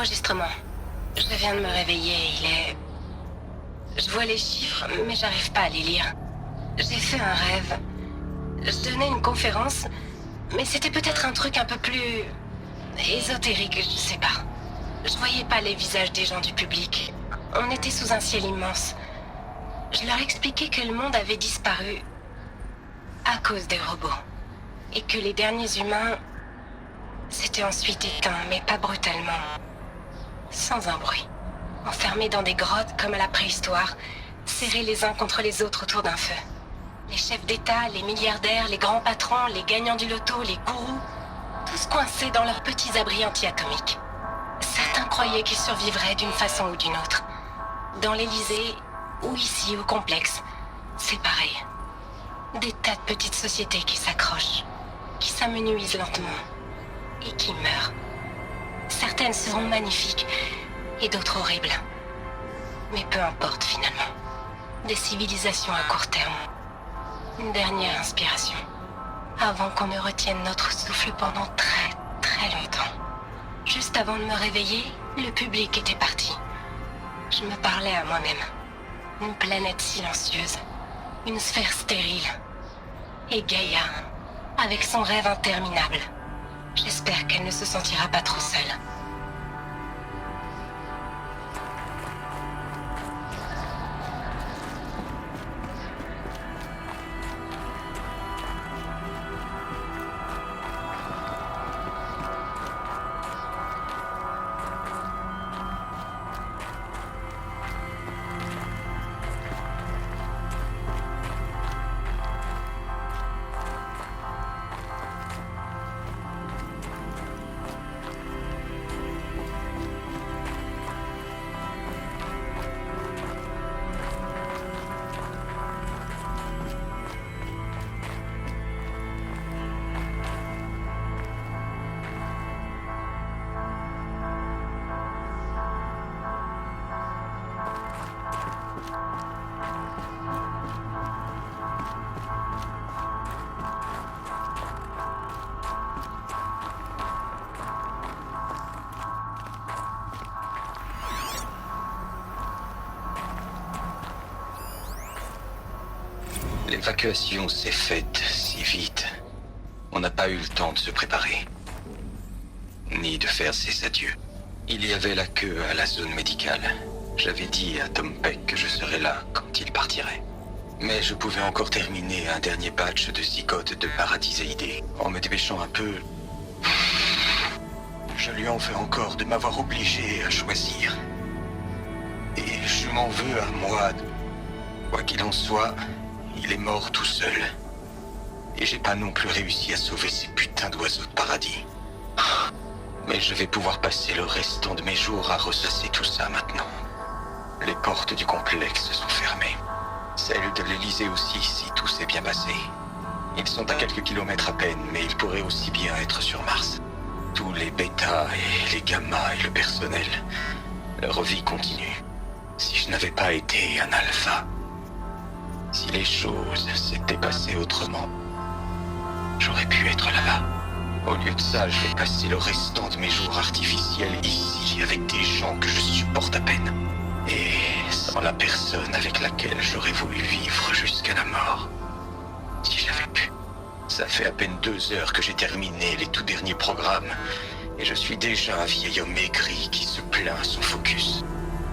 Enregistrement. Je viens de me réveiller, il est... Je vois les chiffres, mais j'arrive pas à les lire. J'ai fait un rêve. Je donnais une conférence, mais c'était peut-être un truc un peu plus... ésotérique, je sais pas. Je voyais pas les visages des gens du public. On était sous un ciel immense. Je leur expliquais que le monde avait disparu à cause des robots. Et que les derniers humains s'étaient ensuite éteints, mais pas brutalement. Sans un bruit. Enfermés dans des grottes comme à la préhistoire, serrés les uns contre les autres autour d'un feu. Les chefs d'État, les milliardaires, les grands patrons, les gagnants du loto, les gourous, tous coincés dans leurs petits abris anti-atomiques. Certains croyaient qu'ils survivraient d'une façon ou d'une autre. Dans l'Élysée, ou ici au complexe, c'est pareil. Des tas de petites sociétés qui s'accrochent, qui s'amenuisent lentement, et qui meurent. Certaines seront magnifiques, et d'autres horribles. Mais peu importe finalement. Des civilisations à court terme. Une dernière inspiration. Avant qu'on ne retienne notre souffle pendant très, très longtemps. Juste avant de me réveiller, le public était parti. Je me parlais à moi-même. Une planète silencieuse. Une sphère stérile. Et Gaïa, avec son rêve interminable. J'espère qu'elle ne se sentira pas trop seule. L'évacuation s'est faite si vite. On n'a pas eu le temps de se préparer. Ni de faire ses adieux. Il y avait la queue à la zone médicale. J'avais dit à Tom Peck que je serais là quand il partirait. Mais je pouvais encore terminer un dernier batch de zygotes de Paradiseidae. En me dépêchant un peu... Je lui en veux encore de m'avoir obligé à choisir. Et je m'en veux à moi. Quoi qu'il en soit... Il est mort tout seul. Et j'ai pas non plus réussi à sauver ces putains d'oiseaux de paradis. Mais je vais pouvoir passer le restant de mes jours à ressasser tout ça maintenant. Les portes du complexe sont fermées. Celles de l'Élysée aussi, si tout s'est bien passé. Ils sont à quelques kilomètres à peine, mais ils pourraient aussi bien être sur Mars. Tous les bêtas et les gammas et le personnel, leur vie continue. Si je n'avais pas été un alpha... Si les choses s'étaient passées autrement, j'aurais pu être là-bas. Au lieu de ça, je vais passer le restant de mes jours artificiels ici avec des gens que je supporte à peine. Et sans la personne avec laquelle j'aurais voulu vivre jusqu'à la mort. Si j'avais pu. Ça fait à peine 2 heures que j'ai terminé les tout derniers programmes. Et je suis déjà un vieil homme maigri qui se plaint sans focus.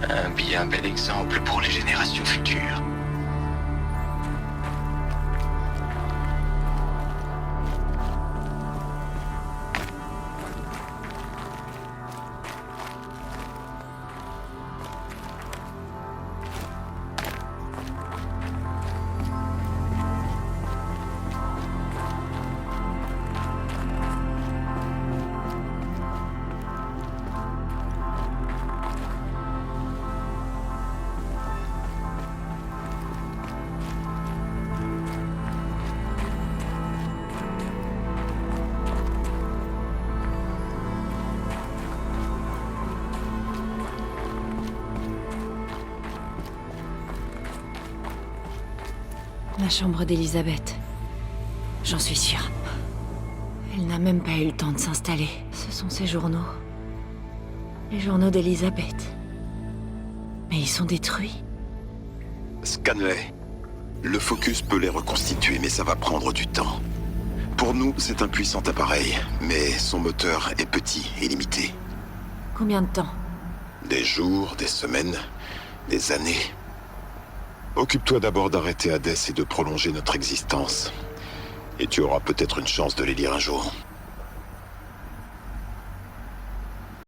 Un bien bel exemple pour les générations futures. La chambre d'Elisabeth. J'en suis sûre. Elle n'a même pas eu le temps de s'installer. Ce sont ses journaux. Les journaux d'Elisabeth. Mais ils sont détruits. Scanley. Le Focus peut les reconstituer, mais ça va prendre du temps. Pour nous, c'est un puissant appareil, mais son moteur est petit et limité. Combien de temps? Des jours, des semaines, des années. Occupe-toi d'abord d'arrêter Hadès et de prolonger notre existence. Et tu auras peut-être une chance de les lire un jour.